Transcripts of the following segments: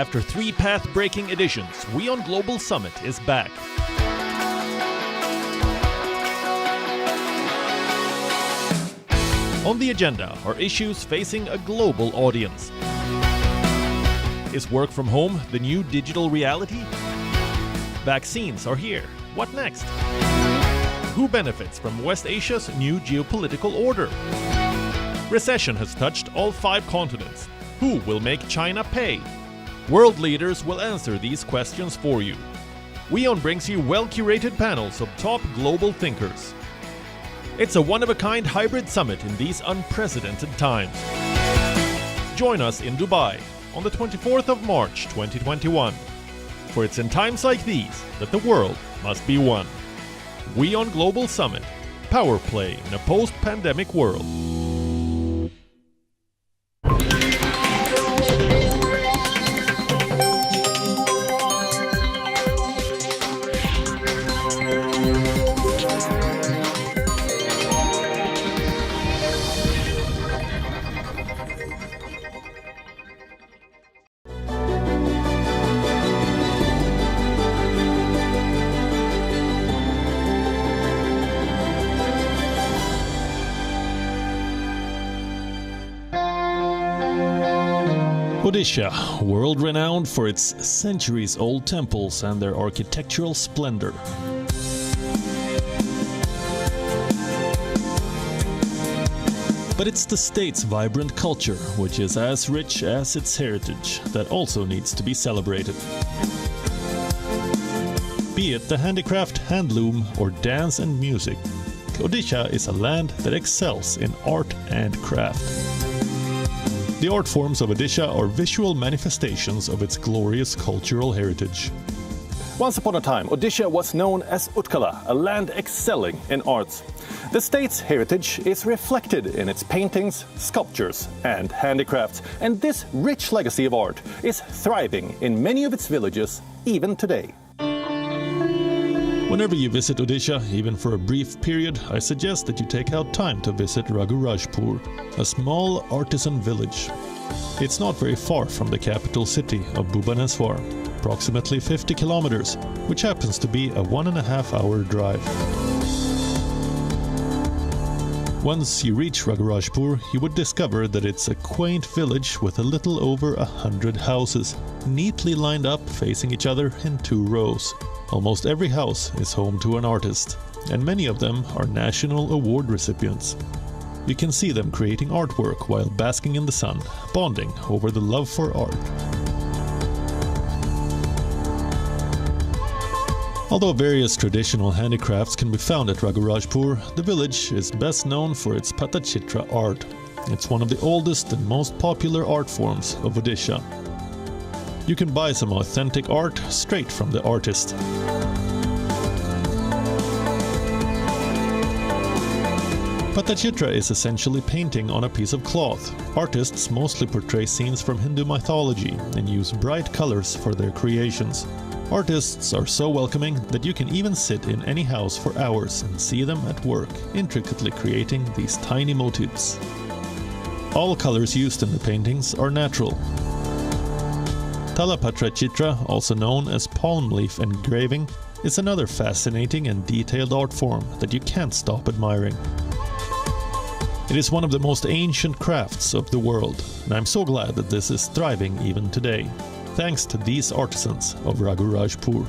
After 3 path-breaking editions, WION Global Summit is back. On the agenda are issues facing a global audience. Is work from home the new digital reality? Vaccines are here. What next? Who benefits from West Asia's new geopolitical order? Recession has touched all 5 continents. Who will make China pay? World leaders will answer these questions for you. WION brings you well-curated panels of top global thinkers. It's a one-of-a-kind hybrid summit in these unprecedented times. Join us in Dubai on the 24th of March 2021. For it's in times like these that the world must be one. WION Global Summit. Power play in a post-pandemic world. Odisha, world-renowned for its centuries-old temples and their architectural splendor. But it's the state's vibrant culture, which is as rich as its heritage, that also needs to be celebrated. Be it the handicraft, handloom, or dance and music, Odisha is a land that excels in art and craft. The art forms of Odisha are visual manifestations of its glorious cultural heritage. Once upon a time, Odisha was known as Utkala, a land excelling in arts. The state's heritage is reflected in its paintings, sculptures, and handicrafts, and this rich legacy of art is thriving in many of its villages even today. Whenever you visit Odisha, even for a brief period, I suggest that you take out time to visit Raghurajpur, a small artisan village. It's not very far from the capital city of Bhubaneswar, approximately 50 kilometers, which happens to be a 1.5-hour drive. Once you reach Raghurajpur, you would discover that it's a quaint village with a little over 100 houses, neatly lined up facing each other in 2 rows. Almost every house is home to an artist, and many of them are national award recipients. You can see them creating artwork while basking in the sun, bonding over the love for art. Although various traditional handicrafts can be found at Raghurajpur, the village is best known for its Patachitra art. It's one of the oldest and most popular art forms of Odisha. You can buy some authentic art straight from the artist. Patachitra is essentially painting on a piece of cloth. Artists mostly portray scenes from Hindu mythology and use bright colors for their creations. Artists are so welcoming that you can even sit in any house for hours and see them at work, intricately creating these tiny motifs. All colors used in the paintings are natural. Talapatra Chitra, also known as palm leaf engraving, is another fascinating and detailed art form that you can't stop admiring. It is one of the most ancient crafts of the world, and I'm so glad that this is thriving even today, thanks to these artisans of Raghurajpur.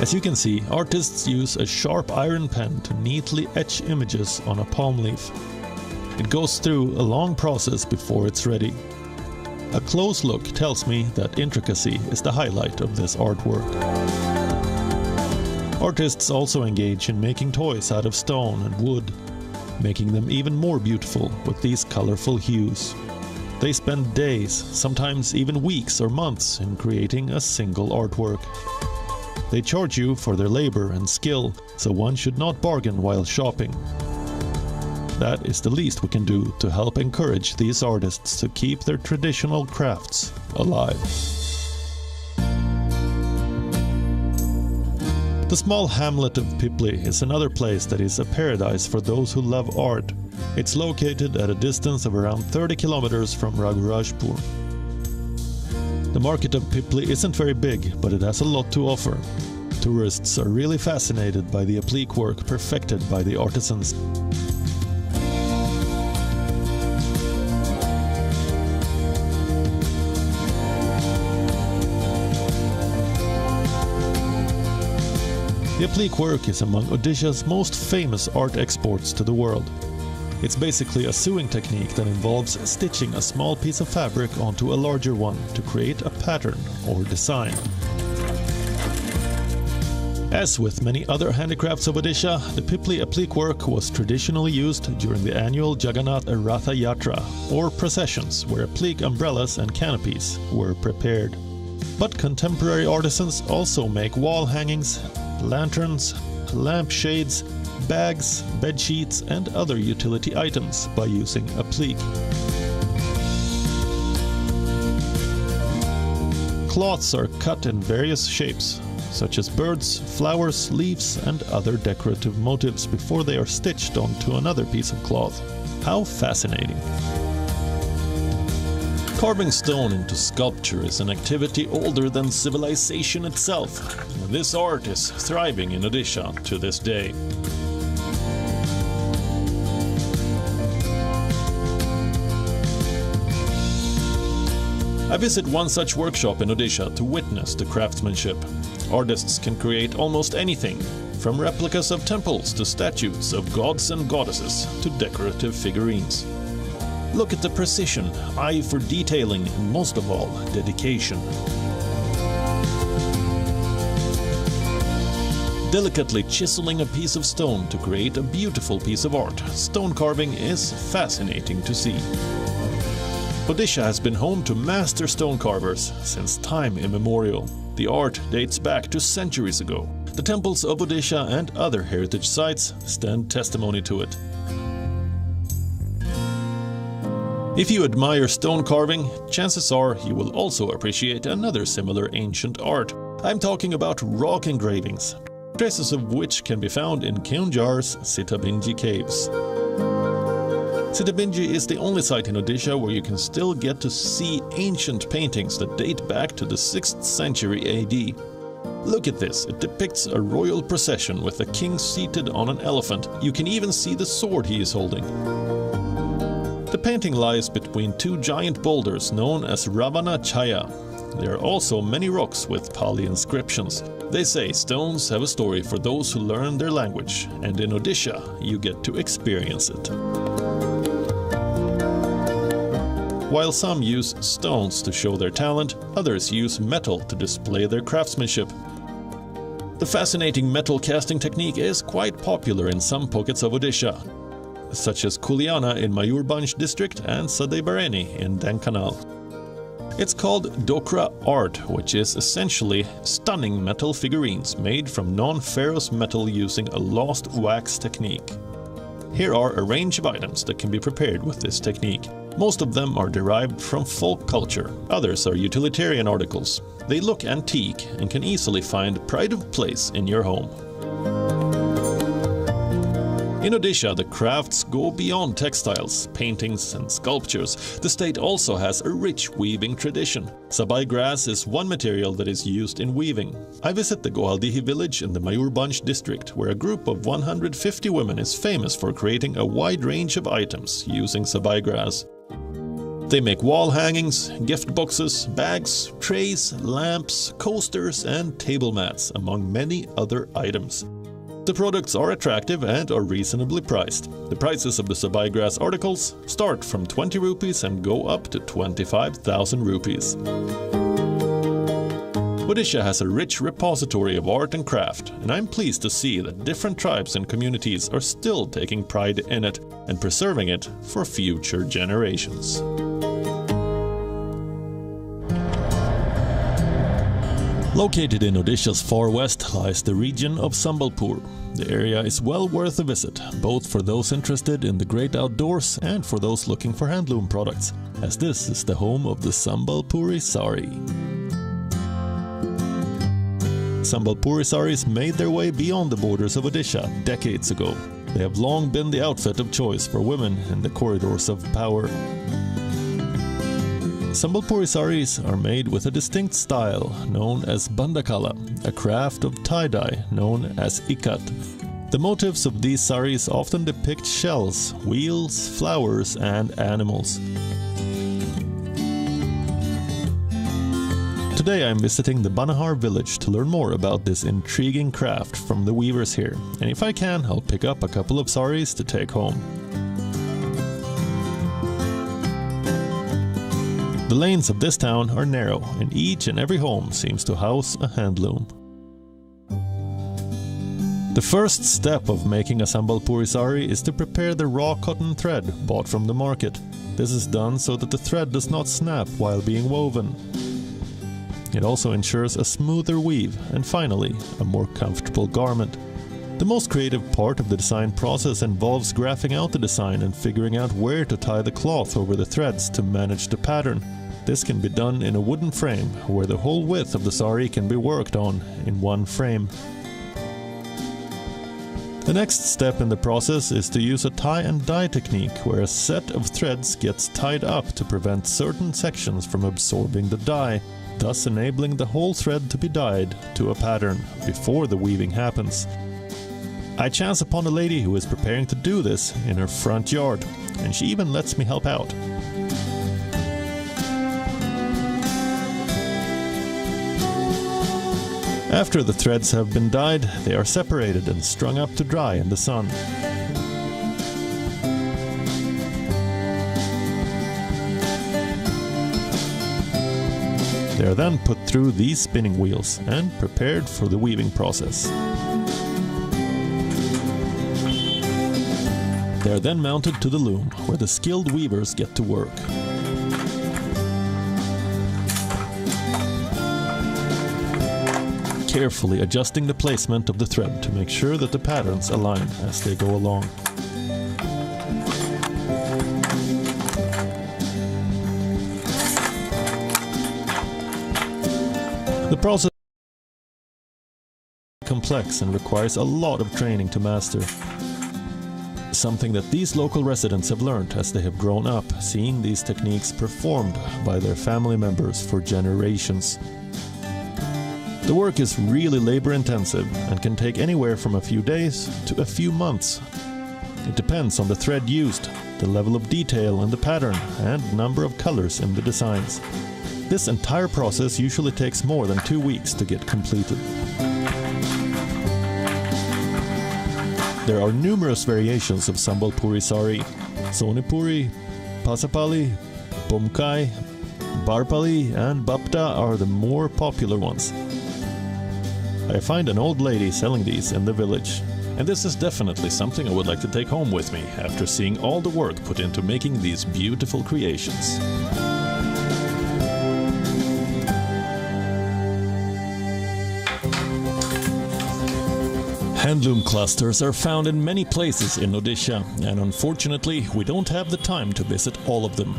As you can see, artists use a sharp iron pen to neatly etch images on a palm leaf. It goes through a long process before it's ready. A close look tells me that intricacy is the highlight of this artwork. Artists also engage in making toys out of stone and wood, making them even more beautiful with these colorful hues. They spend days, sometimes even weeks or months, in creating a single artwork. They charge you for their labor and skill, so one should not bargain while shopping. That is the least we can do to help encourage these artists to keep their traditional crafts alive. The small hamlet of Pipli is another place that is a paradise for those who love art. It's located at a distance of around 30 kilometers from Raghurajpur. The market of Pipli isn't very big, but it has a lot to offer. Tourists are really fascinated by the applique work perfected by the artisans. The applique work is among Odisha's most famous art exports to the world. It's basically a sewing technique that involves stitching a small piece of fabric onto a larger one to create a pattern or design. As with many other handicrafts of Odisha, the Pipli applique work was traditionally used during the annual Jagannath Ratha Yatra, or processions, where applique umbrellas and canopies were prepared. But contemporary artisans also make wall hangings, lanterns, lampshades, bags, bed sheets and other utility items by using applique. Cloths are cut in various shapes, such as birds, flowers, leaves and other decorative motifs before they are stitched onto another piece of cloth. How fascinating! Carving stone into sculpture is an activity older than civilization itself. This art is thriving in Odisha to this day. I visit one such workshop in Odisha to witness the craftsmanship. Artists can create almost anything, from replicas of temples to statues of gods and goddesses to decorative figurines. Look at the precision, eye for detailing, and most of all, dedication. Delicately chiseling a piece of stone to create a beautiful piece of art, stone carving is fascinating to see. Odisha has been home to master stone carvers since time immemorial. The art dates back to centuries ago. The temples of Odisha and other heritage sites stand testimony to it. If you admire stone carving, chances are you will also appreciate another similar ancient art. I'm talking about rock engravings, traces of which can be found in Keonjhar's Sitabinji caves. Sitabinji is the only site in Odisha where you can still get to see ancient paintings that date back to the 6th century AD. Look at this, it depicts a royal procession with a king seated on an elephant. You can even see the sword he is holding. The painting lies between two giant boulders known as Ravana Chaya. There are also many rocks with Pali inscriptions. They say stones have a story for those who learn their language, and in Odisha you get to experience it. While some use stones to show their talent, others use metal to display their craftsmanship. The fascinating metal casting technique is quite popular in some pockets of Odisha, such as Kuliana in Mayurbanj district and Sadaibareni in Dhenkanal. It's called Dokra art, which is essentially stunning metal figurines made from non-ferrous metal using a lost wax technique. Here are a range of items that can be prepared with this technique. Most of them are derived from folk culture. Others are utilitarian articles. They look antique and can easily find pride of place in your home. In Odisha, the crafts go beyond textiles, paintings and sculptures. The state also has a rich weaving tradition. Sabai grass is one material that is used in weaving. I visit the Gohaldihi village in the Mayurbanj district, where a group of 150 women is famous for creating a wide range of items using Sabai grass. They make wall hangings, gift boxes, bags, trays, lamps, coasters and table mats, among many other items. The products are attractive and are reasonably priced. The prices of the Sabai grass articles start from 20 rupees and go up to 25,000 rupees. Odisha has a rich repository of art and craft, and I'm pleased to see that different tribes and communities are still taking pride in it and preserving it for future generations. Located in Odisha's far west lies the region of Sambalpur. The area is well worth a visit, both for those interested in the great outdoors and for those looking for handloom products, as this is the home of the Sambalpuri sari. Sambalpuri saris made their way beyond the borders of Odisha decades ago. They have long been the outfit of choice for women in the corridors of power. Sambalpuri saris are made with a distinct style known as bandakala, a craft of tie-dye known as ikat. The motifs of these saris often depict shells, wheels, flowers and animals. Today I'm visiting the Banahar village to learn more about this intriguing craft from the weavers here, and if I can, I'll pick up a couple of saris to take home. The lanes of this town are narrow, and each and every home seems to house a handloom. The first step of making a Sambalpuri sari is to prepare the raw cotton thread bought from the market. This is done so that the thread does not snap while being woven. It also ensures a smoother weave and finally a more comfortable garment. The most creative part of the design process involves graphing out the design and figuring out where to tie the cloth over the threads to manage the pattern. This can be done in a wooden frame where the whole width of the sari can be worked on in one frame. The next step in the process is to use a tie and dye technique where a set of threads gets tied up to prevent certain sections from absorbing the dye, thus enabling the whole thread to be dyed to a pattern before the weaving happens. I chance upon a lady who is preparing to do this in her front yard, and she even lets me help out. After the threads have been dyed, they are separated and strung up to dry in the sun. They are then put through these spinning wheels and prepared for the weaving process. They are then mounted to the loom, where the skilled weavers get to work. Carefully adjusting the placement of the thread to make sure that the patterns align as they go along. The process is complex and requires a lot of training to master. Something that these local residents have learned as they have grown up, seeing these techniques performed by their family members for generations. The work is really labor-intensive and can take anywhere from a few days to a few months. It depends on the thread used, the level of detail in the pattern, and number of colors in the designs. This entire process usually takes more than 2 weeks to get completed. There are numerous variations of Sambalpuri sari. Sonipuri, Pasapali, Pomkai, Barpali and Bapta are the more popular ones. I find an old lady selling these in the village. And this is definitely something I would like to take home with me after seeing all the work put into making these beautiful creations. Handloom clusters are found in many places in Odisha, and unfortunately we don't have the time to visit all of them.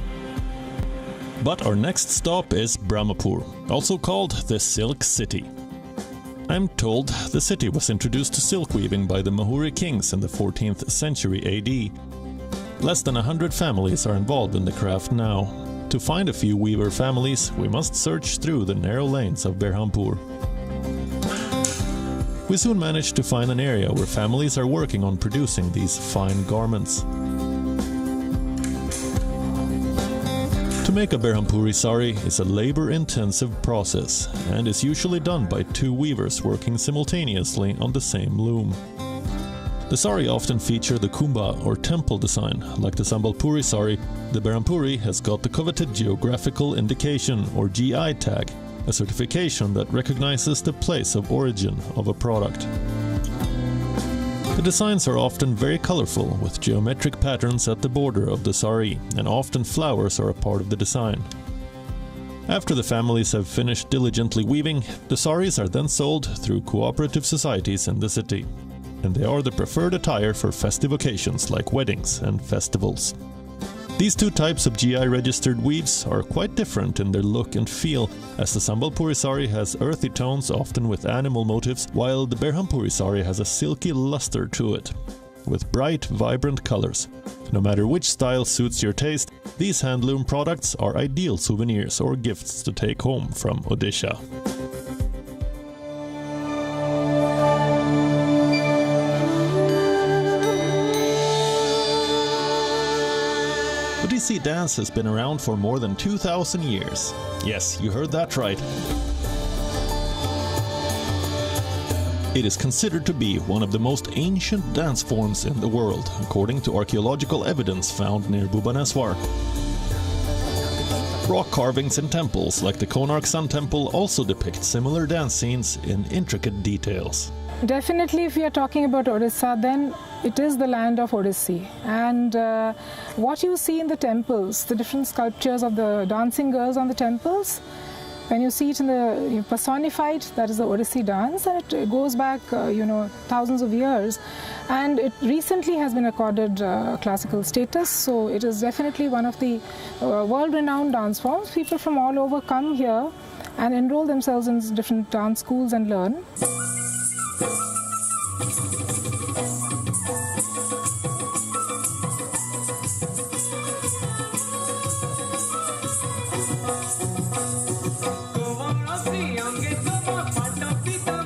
But our next stop is Berhampur, also called the Silk City. I'm told the city was introduced to silk weaving by the Mahuri kings in the 14th century AD. Less than 100 families are involved in the craft now. To find a few weaver families, we must search through the narrow lanes of Berhampur. We soon managed to find an area where families are working on producing these fine garments. To make a Berhampuri sari is a labor-intensive process and is usually done by 2 weavers working simultaneously on the same loom. The sari often feature the kumbha or temple design. Like the Sambalpuri sari, the Berhampuri has got the coveted geographical indication or GI tag, a certification that recognizes the place of origin of a product. The designs are often very colorful, with geometric patterns at the border of the sari, and often flowers are a part of the design. After the families have finished diligently weaving, the saris are then sold through cooperative societies in the city, and they are the preferred attire for festive occasions like weddings and festivals. These 2 types of GI registered weaves are quite different in their look and feel, as the Sambalpuri sari has earthy tones often with animal motifs, while the Berhampuri sari has a silky luster to it. with bright, vibrant colors. No matter which style suits your taste, these handloom products are ideal souvenirs or gifts to take home from Odisha. Odissi dance has been around for more than 2,000 years. Yes, you heard that right. It is considered to be one of the most ancient dance forms in the world, according to archaeological evidence found near Bhubaneswar. Rock carvings in temples like the Konark Sun Temple also depict similar dance scenes in intricate details. Definitely, if we are talking about Odisha, then it is the land of Odissi. And what you see in the temples, the different sculptures of the dancing girls on the temples, when you see it in the personified, that is the Odissi dance, and it goes back, thousands of years. And it recently has been accorded classical status, so it is definitely one of the world-renowned dance forms. People from all over come here and enroll themselves in different dance schools and learn.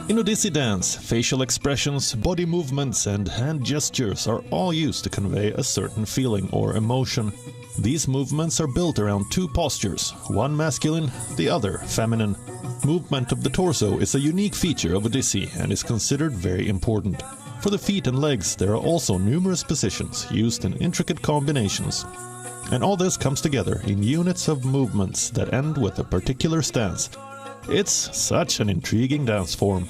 In Odissi dance, facial expressions, body movements and hand gestures are all used to convey a certain feeling or emotion. These movements are built around two postures, one masculine, the other feminine. Movement of the torso is a unique feature of Odissi and is considered very important. For the feet and legs, there are also numerous positions used in intricate combinations. And all this comes together in units of movements that end with a particular stance. It's such an intriguing dance form.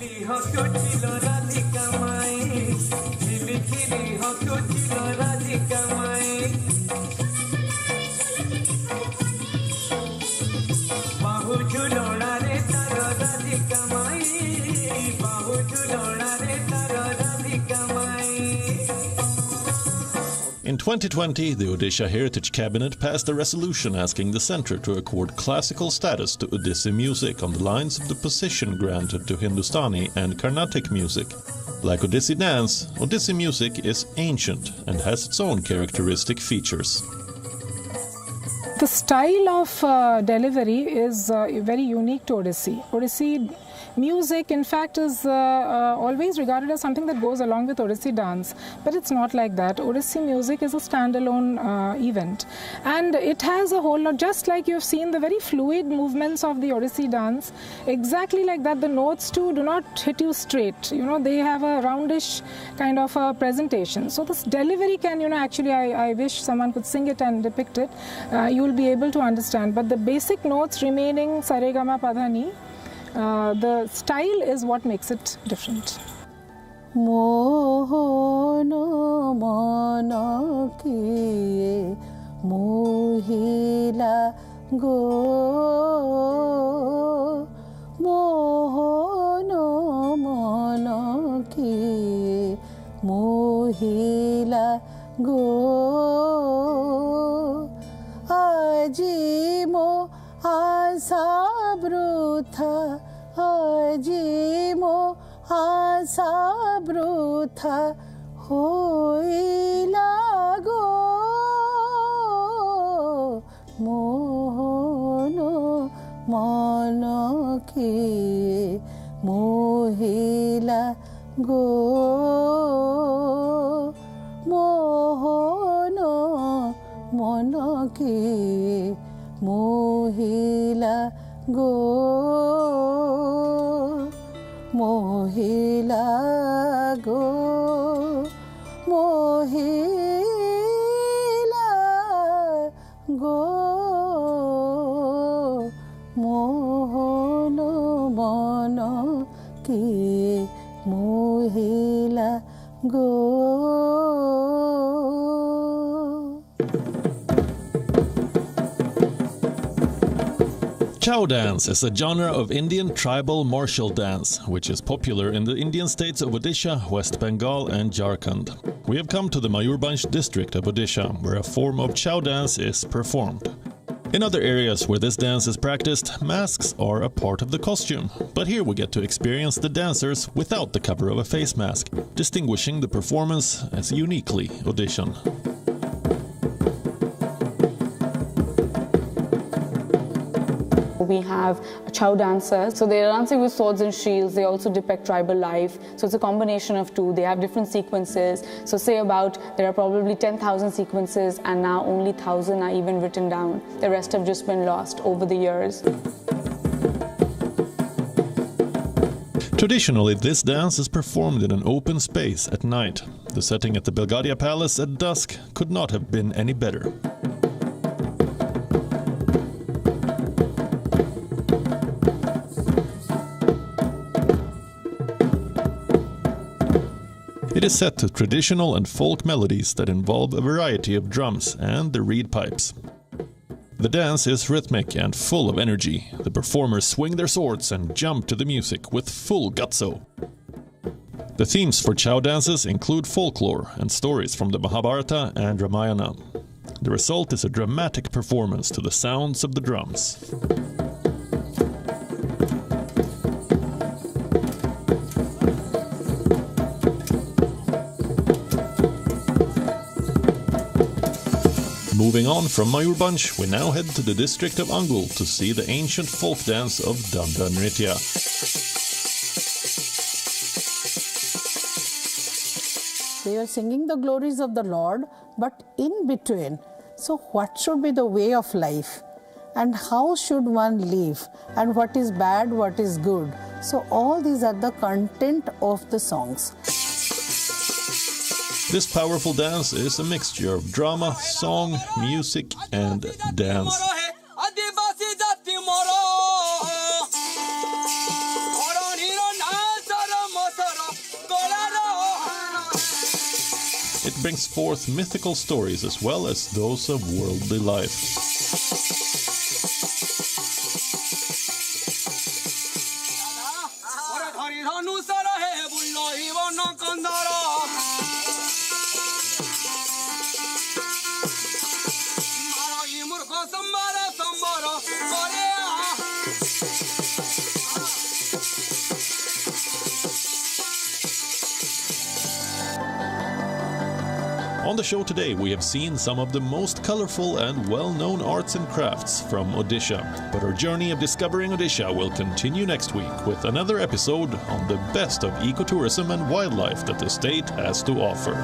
In 2020, the Odisha Heritage Cabinet passed a resolution asking the centre to accord classical status to Odissi music on the lines of the position granted to Hindustani and Carnatic music. Like Odissi dance, Odissi music is ancient and has its own characteristic features. The style of delivery is very unique to Odissi. Odissi music, in fact, is always regarded as something that goes along with Odissi dance, but it's not like that. Odissi music is a standalone event, and it has a whole lot, just like you've seen the very fluid movements of the Odissi dance, exactly like that. The notes too do not hit you straight, they have a roundish kind of a presentation. So this delivery can, actually I wish someone could sing it and depict it. You will be able to understand, but the basic notes remaining Saregama Padhani, the style is what makes it different. Mohono mono kiye mohila go. Mohono mono kiye mohila go. Aji mo asa brutha, aji mo asa brutha hoila go. Mohono mono kiye mohila go. Mohono mono kiye mohila go. Mohila go. Mohila go. Mohono mono kiye mohila go. Chow dance is a genre of Indian tribal martial dance, which is popular in the Indian states of Odisha, West Bengal and Jharkhand. We have come to the Mayurbhanj district of Odisha, where a form of Chow dance is performed. In other areas where this dance is practiced, masks are a part of the costume. But here we get to experience the dancers without the cover of a face mask, distinguishing the performance as uniquely Odishan. We have a chow dancer, so they're dancing with swords and shields. They also depict tribal life, so it's a combination of two. They have different sequences, so there are probably 10,000 sequences and now only 1,000 are even written down. The rest have just been lost over the years. Traditionally, this dance is performed in an open space at night. The setting at the Belgravia Palace at dusk could not have been any better. It is set to traditional and folk melodies that involve a variety of drums and the reed pipes. The dance is rhythmic and full of energy. The performers swing their swords and jump to the music with full gutso. The themes for chow dances include folklore and stories from the Mahabharata and Ramayana. The result is a dramatic performance to the sounds of the drums. Moving on from Mayurbhanj, we now head to the district of Angul to see the ancient folk dance of Danda Nritya. They are singing the glories of the Lord, but in between, so what should be the way of life? And how should one live? And what is bad, what is good? So all these are the content of the songs. This powerful dance is a mixture of drama, song, music, and dance. It brings forth mythical stories as well as those of worldly life. On the show today, we have seen some of the most colorful and well-known arts and crafts from Odisha. But our journey of discovering Odisha will continue next week with another episode on the best of ecotourism and wildlife that the state has to offer.